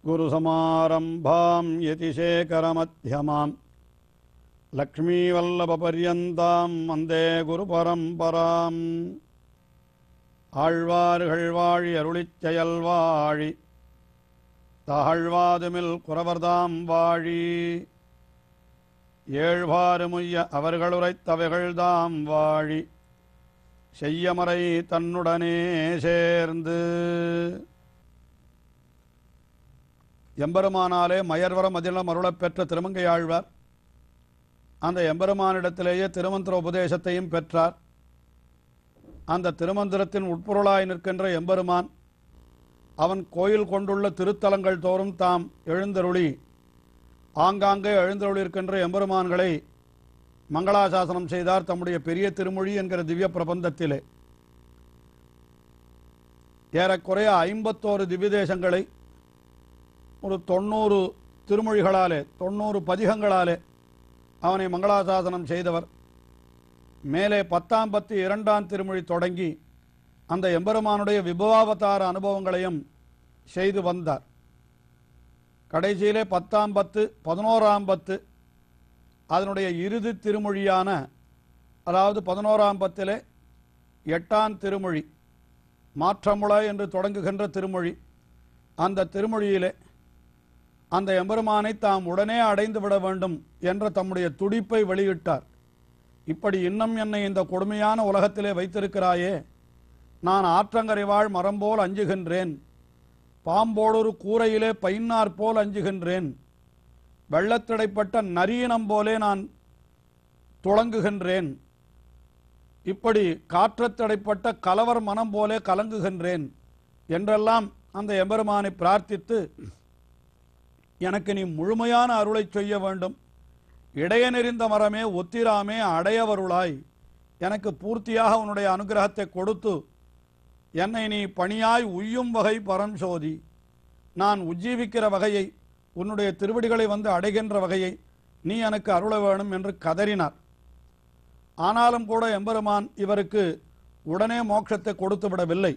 गुरुसमारम्भां यतिशेखरमध्यमां लक्ष्मीवल्लभपर्यन्तां वन्दे गुरुपरम्पराम् ஆழ்வார்கள் வாழி அருளிச் செயல் வாழி தாழ்வாதுமில் குறவர்தாம் வாழி ஏழ்வாறுமுய்ய அவர்களுரைத்தவைகள்தாம் வாழி செய்யமறை தன்னுடனே சேர்ந்து. எம்பெருமானாலே மயர்வர மதிலம் அருளப் பெற்ற திருமங்கை ஆழ்வார் அந்த எம்பெருமானிடத்திலேயே திருமந்திர உபதேசத்தையும் பெற்றார். அந்த திருமந்திரத்தின் உட்பொருளாய் நிற்கின்ற எம்பெருமான் அவன் கோயில் கொண்டுள்ள திருத்தலங்கள் தோறும் தாம் எழுந்தருளி ஆங்காங்கே எழுந்தருளிருக்கின்ற எம்பெருமான்களை மங்களாசாசனம் செய்தார் தம்முடைய பெரிய திருமொழி என்கிற திவ்ய பிரபந்தத்திலே. ஏறக்குறைய 51 திவ்ய தேசங்களை ஒரு 90 திருமொழிகளாலே 90 பதிகங்களாலே அவனை மங்களாசாசனம் செய்தவர். மேலே 10ஆம் பத்து 2ஆம் திருமொழி தொடங்கி அந்த எம்பெருமானுடைய விபவாவதார அனுபவங்களையும் செய்து வந்தார். கடைசியிலே 10ஆம் பத்து 11ஆம் பத்து அதனுடைய இறுதி திருமொழியான, அதாவது 11ஆம் பத்திலே 8ஆம் திருமொழி மாற்றமுள என்று தொடங்குகின்ற திருமொழி. அந்த திருமொழியிலே அந்த எம்பெருமானை தாம் உடனே அடைந்து விட வேண்டும் என்ற தம்முடைய துடிப்பை வெளியிட்டார். இப்படி இன்னும் என்னை இந்த கொடுமையான உலகத்திலே வைத்திருக்கிறாயே, நான் ஆற்றங்கரை வாழ் மரம்போல் அஞ்சுகின்றேன், பாம்போடொரு கூரையிலே பைன்னார் போல் அஞ்சுகின்றேன், வெள்ளத்திடைப்பட்ட நரியினம் போலே நான் துளங்குகின்றேன், இப்படி காற்றத்தடைப்பட்ட கலவர் மனம் போலே கலங்குகின்றேன் என்றெல்லாம் அந்த எம்பெருமானை பிரார்த்தித்து, எனக்கு நீ முழுமையான அருளை செய்ய வேண்டும், இடையனெறிந்த மரமே ஒத்திராமே அடையவருளாய், எனக்கு பூர்த்தியாக உன்னுடைய அனுகிரகத்தை கொடுத்து என்னை நீ பணியாய் உய்யும் வகை பரஞ்சோதி, நான் உஜ்ஜீவிக்கிற வகையை உன்னுடைய திருவடிகளை வந்து அடைகின்ற வகையை நீ எனக்கு அருள வேணும் என்று கதறினார். ஆனாலும் கூட எம்பெருமான் இவருக்கு உடனே மோட்சத்தை கொடுத்து விடவில்லை.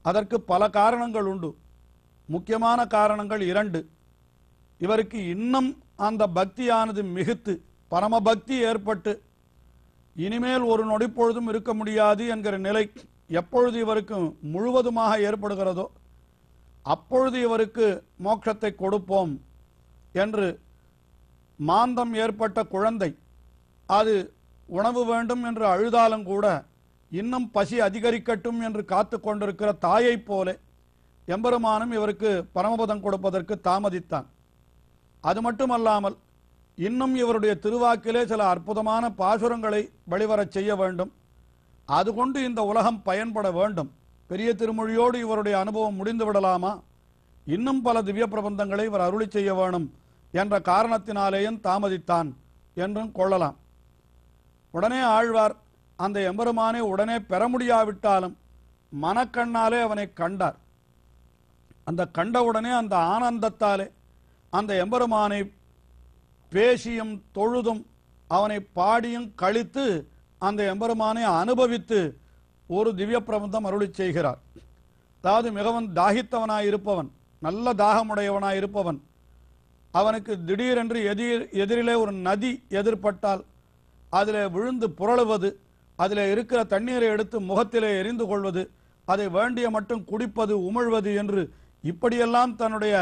அதற்கு பல காரணங்கள் உண்டு. முக்கியமான காரணங்கள் 2. இவருக்கு இன்னும் அந்த பக்தியானது மிகுத்து பரமபக்தி ஏற்பட்டு இனிமேல் ஒரு நொடிப்பொழுதும் இருக்க முடியாது என்கிற நிலை எப்பொழுது இவருக்கு முழுவதுமாக ஏற்படுகிறதோ அப்பொழுது இவருக்கு மோட்சத்தை கொடுப்போம் என்று மாந்தம் ஏற்பட்ட குழந்தை அது உணவு வேண்டும் என்று அழுதாலும் கூட இன்னும் பசி அதிகரிக்கட்டும் என்று காத்து கொண்டிருக்கிற தாயைப் போல எம்பெருமானும் இவருக்கு பரமபதம் கொடுப்பதற்கு தாமதித்தான். அது மட்டுமல்லாமல் இன்னும் இவருடைய திருவாக்கிலே சில அற்புதமான பாசுரங்களை வெளிவரச் செய்ய வேண்டும். அது கொண்டு இந்த உலகம் பயன்பட வேண்டும். பெரிய திருமொழியோடு இவருடைய அனுபவம் முடிந்து விடலாமா? இன்னும் பல திவ்ய பிரபந்தங்களை இவர் அருளி செய்ய வேணும் என்ற காரணத்தினாலேயும் தாமதித்தான் என்றும் கொள்ளலாம். உடனே ஆழ்வார் அந்த எம்பெருமானை உடனே பெற முடியாவிட்டாலும் மனக்கண்ணாலே அவனை கண்டார். அந்த கண்டவுடனே அந்த ஆனந்தத்தாலே அந்த எம்பெருமானை பேசியும் தொழுதும் அவனை பாடியும் கழித்து அந்த எம்பெருமானை அனுபவித்து ஒரு திவ்ய பிரபந்தம் அருளி செய்கிறார். அதாவது மிகவும் தாகித்தவனாய் இருப்பவன், நல்ல தாகமுடையவனாய் இருப்பவன், அவனுக்கு திடீரென்று எதிரிலே ஒரு நதி எதிர்பட்டால் அதிலே விழுந்து புரளுவது, அதிலே இருக்கிற தண்ணீரை எடுத்து முகத்திலே எரிந்து கொள்வது, அதை வேண்டிய மட்டும் குடிப்பது, உமிழ்வது என்று இப்படியெல்லாம் தன்னுடைய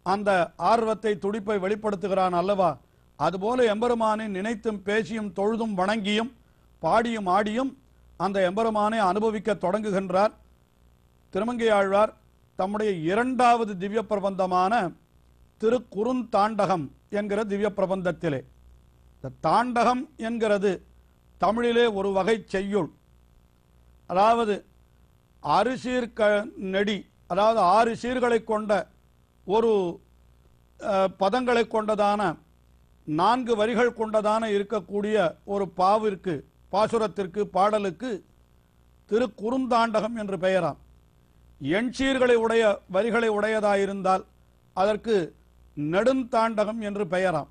அந்த ஆர்வத்தை துடிப்பை வெளிப்படுத்துகிறான் அல்லவா? அதுபோல எம்பெருமானை நினைத்தும் பேசியும் தொழுதும் வணங்கியும் பாடியும் ஆடியும் அந்த எம்பெருமானை அனுபவிக்க தொடங்குகின்றார். திருமங்கை ஆழ்வார் தம்முடைய 2வது திவ்ய பிரபந்தமான திருக்குறுந்தாண்டகம் என்கிற திவ்ய பிரபந்தத்திலே, இந்த தாண்டகம் என்கிறது தமிழிலே ஒரு வகை செய்யுள். அதாவது 6 சீர் நெடி, அதாவது 6 சீர்களை கொண்ட ஒரு பதங்களை கொண்டதான 4 வரிகள் கொண்டதான இருக்கக்கூடிய ஒரு பாவிற்கு, பாசுரத்திற்கு, பாடலுக்கு திருக்குறுந்தாண்டகம் என்று பெயராம். எண்சீர்களை உடைய வரிகளை உடையதாயிருந்தால் அதற்கு நெடுந்தாண்டகம் என்று பெயராம்.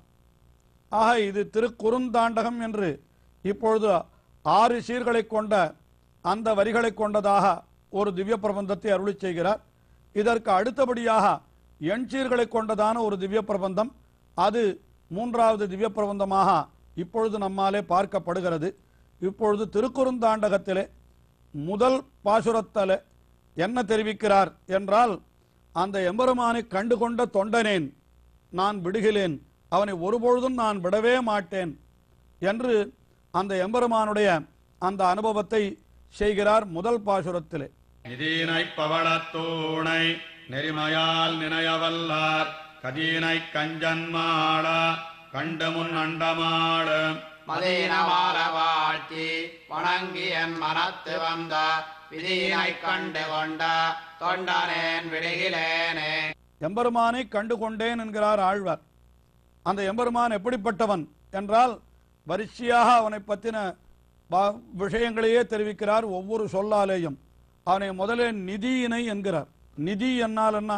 ஆக இது திருக்குறுந்தாண்டகம் என்று இப்பொழுது 6 சீர்களை கொண்ட அந்த வரிகளை கொண்டதாக ஒரு திவ்ய பிரபந்தத்தை அருளி செய்கிறார். இதற்கு அடுத்தபடியாக எண்சீர்களை கொண்டதான ஒரு திவ்ய பிரபந்தம். அது மூன்றாவது திவ்ய பிரபந்தமாக இப்பொழுது நம்மாலே பார்க்கப்படுகிறது. இப்பொழுது திருக்குறுந்தாண்டகத்திலே முதல் பாசுரத்திலே என்ன தெரிவிக்கிறார் என்றால், அந்த எம்பெருமானை கண்டுகொண்ட தொண்டனேன் நான் விடுகிறேன், அவனை ஒருபொழுதும் நான் விடவே மாட்டேன் என்று அந்த எம்பெருமானுடைய அந்த அனுபவத்தை செய்கிறார் முதல் பாசுரத்திலே. நிதீனை பவளத்தூணை நெறிமையால் நினையவல்லார் கதீனை கஞ்சன்மாள கண்டு முன் அண்டமாட மதீனமால வாழ்த்தி வணங்கி என் மனத்து வந்த விதீனை கண்டு கொண்ட தொண்டனேன் விடுகிலேனே. எம்பெருமானை கண்டு கொண்டேன் என்கிறார் ஆழ்வார். அந்த எம்பெருமான் எப்படிப்பட்டவன் என்றால், வரிசையாக அவனை பற்றின விஷயங்களையே தெரிவிக்கிறார் ஒவ்வொரு சொல்லாலேயும். அவனை முதலே நிதியினை என்கிறார். நிதி என்னால் என்ன?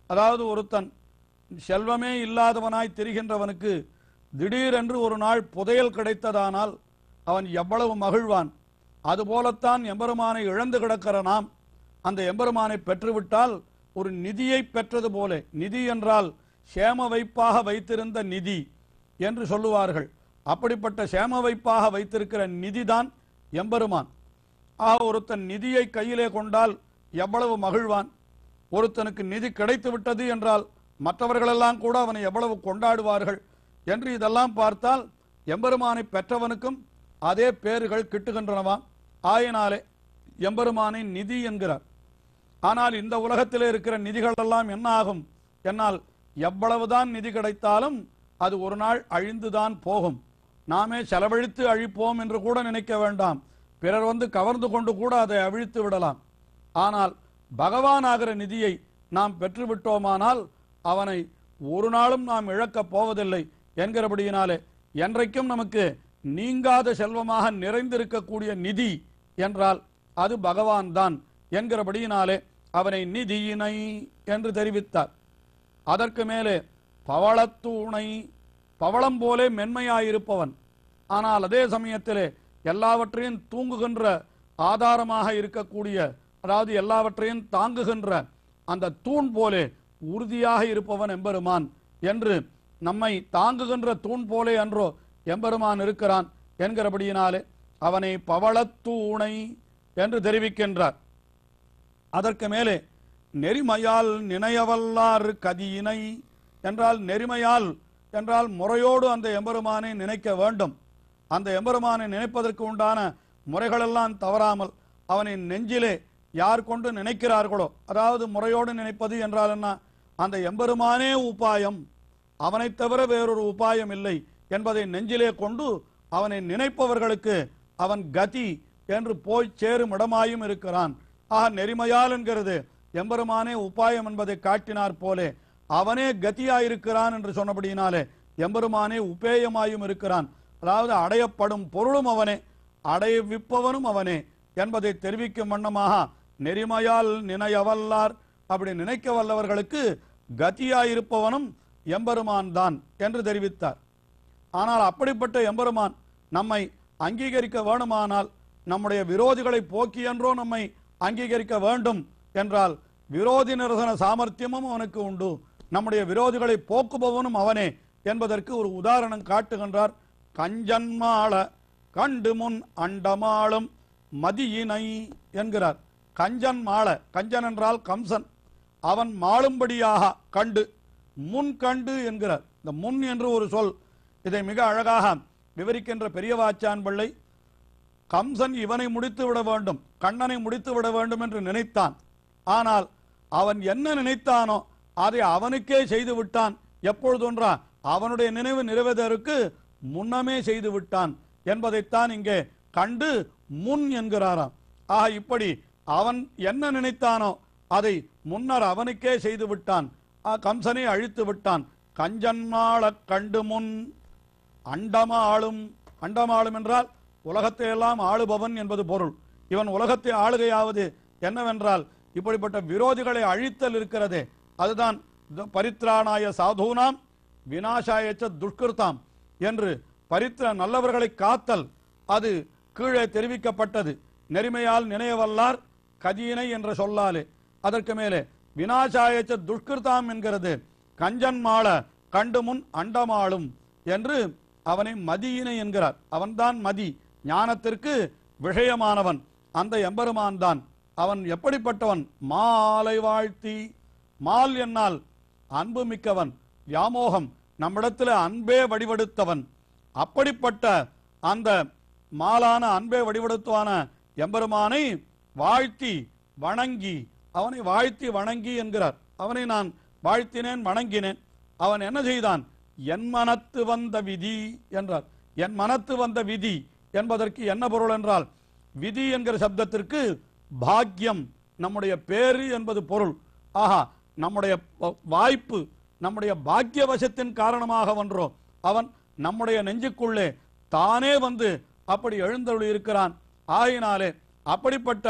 அதாவது ஒருத்தன் செல்வமே இல்லாதவனாய் தெரிகின்றவனுக்கு திடீரென்று ஒரு நாள் புதையல் கிடைத்ததானால் அவன் எவ்வளவு மகிழ்வான். அதுபோலத்தான் எம்பெருமானை இழந்து கிடக்கிற நாம் அந்த எம்பெருமானை பெற்றுவிட்டால் ஒரு நிதியை பெற்றது போல. நிதி என்றால் சேம வைப்பாக வைத்திருந்த நிதி என்று சொல்லுவார்கள். அப்படிப்பட்ட சேம வைப்பாக வைத்திருக்கிற நிதிதான் எம்பெருமான். ஒருத்தன் நிதியை கையிலே கொண்டால் எவ்வளவு மகிழ்வான். ஒருத்தனுக்கு நிதி கிடைத்து விட்டது என்றால் மற்றவர்களெல்லாம் கூட அவனை எவ்வளவு கொண்டாடுவார்கள் என்று இதெல்லாம் பார்த்தால் எம்பெருமானை பெற்றவனுக்கும் அதே பேர்கள் கிட்டுகின்றனவாம். ஆயினாலே எம்பெருமானை நிதி என்கிறார். ஆனால் இந்த உலகத்திலே இருக்கிற நிதிகள் எல்லாம் என்ன ஆகும் என்னால் எவ்வளவுதான் நிதி கிடைத்தாலும் அது ஒரு நாள் அழிந்துதான் போகும். நாமே செலவழித்து அழிப்போம் என்று கூட நினைக்க வேண்டாம். பிறர் வந்து கவர்ந்து கொண்டு கூட அதை அழித்து விடலாம். ஆனால் பகவான் ஆகிற நிதியை நாம் பெற்றுவிட்டோமானால் அவனை ஒரு நாளும் நாம் இழக்கப் போவதில்லை என்கிறபடியினாலே என்றைக்கும் நமக்கு நீங்காத செல்வமாக நிறைந்திருக்கக்கூடிய நிதி என்றால் அது பகவான் தான் என்கிறபடியினாலே அவனை நிதியினை என்று தெரிவித்தார். அதற்கு மேலே பவளத்தூணை, பவளம் போலே மென்மையாயிருப்பவன், ஆனால் அதே சமயத்திலே எல்லாவற்றையும் தூங்குகின்ற ஆதாரமாக இருக்கக்கூடிய, அதாவது எல்லாவற்றையும் தாங்குகின்ற அந்த தூண் போலே உறுதியாக இருப்பவன் எம்பெருமான் என்று, நம்மை தாங்குகின்ற தூண் போலே அன்றோ எம்பெருமான் இருக்கிறான் என்கிறபடியினாலே அவனை பவளத்தூணை என்று தெரிவிக்கின்றார். அதற்கு மேலே நெறிமையால் நினையவல்லார் கதியினை என்றால், நெறிமையால் என்றால் முறையோடு அந்த எம்பெருமானை நினைக்க வேண்டும். அந்த எம்பெருமானை நினைப்பதற்கு உண்டான முறைகளெல்லாம் தவறாமல் அவனை நெஞ்சிலே யார் கொண்டு நினைக்கிறார்களோ, அதாவது முறையோடு நினைப்பது என்றால் என்ன, அந்த எம்பெருமானே உபாயம், அவனை தவிர வேறொரு உபாயம் இல்லை என்பதை நெஞ்சிலே கொண்டு அவனை நினைப்பவர்களுக்கு அவன் கதி என்று போய் சேரும் இடமாயும் இருக்கிறான். ஆக நெறிமையால் என்கிறது எம்பெருமானே உபாயம் என்பதை காட்டினார் போலே அவனே கதியாயிருக்கிறான் என்று சொன்னபடியினாலே எம்பெருமானே உபேயமாயும் இருக்கிறான். அதாவது அடையப்படும் பொருளும் அவனே, அடைவிப்பவனும் அவனே என்பதை தெரிவிக்கும் வண்ணமாக நெறிமையால் நினையவல்லார், அப்படி நினைக்க வல்லவர்களுக்கு கதியாயிருப்பவனும் எம்பெருமான் தான் என்று தெரிவித்தார். ஆனால் அப்படிப்பட்ட எம்பெருமான் நம்மை அங்கீகரிக்க வேண்டுமானால் நம்முடைய விரோதிகளை போக்கியென்றோ நம்மை அங்கீகரிக்க வேண்டும் என்றால் விரோதி நிரசன சாமர்த்தியமும் அவனுக்கு உண்டு. நம்முடைய விரோதிகளை போக்குபவனும் அவனே என்பதற்கு ஒரு உதாரணம் காட்டுகின்றார். கஞ்சன்மாள கண்டு முன் அண்டமாளும் மதியினை என்கிறார். கஞ்சன் மாள, கஞ்சன் என்றால் கம்சன், அவன் மாளும்படியாக கண்டு, முன் கண்டு என்கிறார். இந்த முன் என்று ஒரு சொல், இதை மிக அழகாக விவரிக்கின்ற பெரியவாச்சான் பிள்ளை, கம்சன் இவனை முடித்து விட வேண்டும், கண்ணனை முடித்து விட வேண்டும் என்று நினைத்தான். ஆனால் அவன் என்ன நினைத்தானோ அதை அவனுக்கே செய்து விட்டான். எப்பொழுதொன்றா அவனுடைய நினைவு நிறைவேறற்கு முன்னமே செய்து விட்டான் என்பதைத்தான் இங்கே கண்டு முன் என்கிறாராம். ஆக இப்படி அவன் என்ன நினைத்தானோ அதை முன்னர் அவனுக்கே செய்து விட்டான், கம்சனை அழித்து விட்டான். கஞ்சன்மாள கண்டு முன் அண்டமாளும், அண்டமாளும் என்றால் உலகத்தை எல்லாம் ஆளுபவன் என்பது பொருள். இவன் உலகத்தை ஆளுகையாவது என்னவென்றால் இப்படிப்பட்ட விரோதிகளை அழித்தல் இருக்கிறதே, அதுதான் பரித்ராணாய சாதூனாம் விநாசாயச்ச துஷ்கிருத்தாம் என்று நல்லவர்களை காத்தல், அது கீழே தெரிவிக்கப்பட்டது. நெறிமையால் நினையவல்லார் கதியினை என்ற சொல்லாலே. அதற்கு மேலே வினாசாயச்ச துஷ்கிருதாம் என்கிறது. கஞ்சன் மாள கண்டு முன் அண்டமாளும் என்று அவனை மதியினை என்கிறார். அவன்தான் மதி, ஞானத்திற்கு விஷயமானவன். அந்த எம்பெருமான் தான். அவன் எப்படிப்பட்டவன்? மாலை வாழ்த்தி. மால் என்னால் அன்பு மிக்கவன், வியாமோகம், நம்மிடத்தில் அன்பே வடிவெடுத்தவன். அப்படிப்பட்ட அந்த மாலான அன்பே வடிவெடுத்தவான எம்பெருமானை வாழ்த்தி வணங்கி, அவனை வாழ்த்தி வணங்கி என்கிறார். அவனை நான் வாழ்த்தினேன், வணங்கினேன். அவன் என்ன செய்தான்? என் மனத்து வந்த விதி என்றார். என் மனத்து வந்த விதி என்பதற்கு என்ன பொருள் என்றால், விதி என்கிற சப்தத்திற்கு பாக்கியம், நம்முடைய பேரு என்பது பொருள். ஆஹா, நம்முடைய வாய்ப்பு, நம்முடைய பாக்கியவசத்தின் காரணமாக வென்றோம். அவன் நம்முடைய நெஞ்சுக்குள்ளே தானே வந்து அப்படி எழுந்தருளி இருக்கிறான். ஆயினாலே அப்படிப்பட்ட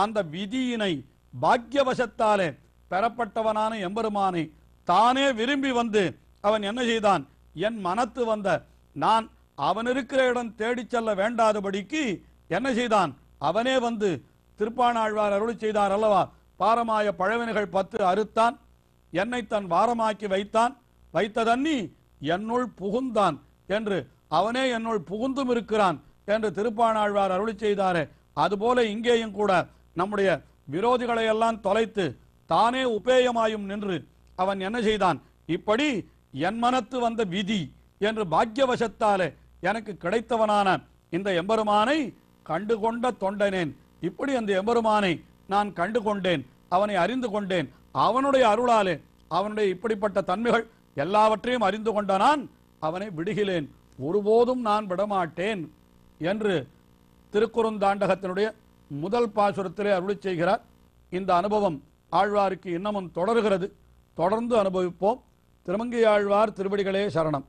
அந்த விதியினை பாக்கியவசத்தாலே பெறப்பட்டவனான எம்பெருமானை தானே விரும்பி வந்து அவன் என்ன செய்தான்? என் மனத்து வந்த, நான் அவன் இருக்கிற இடம் தேடிச் செல்ல வேண்டாதபடிக்கு என்ன செய்தான்? அவனே வந்து திருப்பாணாழ்வார் அருளி செய்தார் அல்லவா, பாரமாய பழவினைகள் 10 அறுத்தான், என்னை தன் வாரமாக்கி வைத்தான், வைத்ததன்னி என்னுள் புகுந்தான் என்று, அவனே என்னுள் புகுந்தும் இருக்கிறான் என்று திருப்பாணாழ்வார் அருளி செய்தாரே. அதுபோல இங்கேயும் கூட நம்முடைய விரோதிகளை எல்லாம் தொலைத்து தானே உபேயமாயும் நின்று அவன் என்ன செய்தான்? இப்படி என் மனத்து வந்த விதி என்று பாக்கியவசத்தாலே எனக்கு கிடைத்தவனான இந்த எம்பெருமானை கண்டுகொண்ட தொண்டனேன். இப்படி அந்த எம்பெருமானை நான் கண்டு கொண்டேன், அவனை அறிந்து கொண்டேன். அவனுடைய அருளாலே, அவனுடைய இப்படிப்பட்ட தன்மைகள் எல்லாவற்றையும் அறிந்து கொண்ட நான் அவனை விடுகிலேன், ஒருபோதும் நான் விடமாட்டேன் என்று திருக்குறுந்தாண்டகத்தினுடைய முதல் பாசுரத்திலே அருளி செய்கிறார். இந்த அனுபவம் ஆழ்வாருக்கு இன்னமும் தொடர்கிறது. தொடர்ந்து அனுபவிப்போம். திருமங்கை ஆழ்வார் திருவடிகளே சரணம்.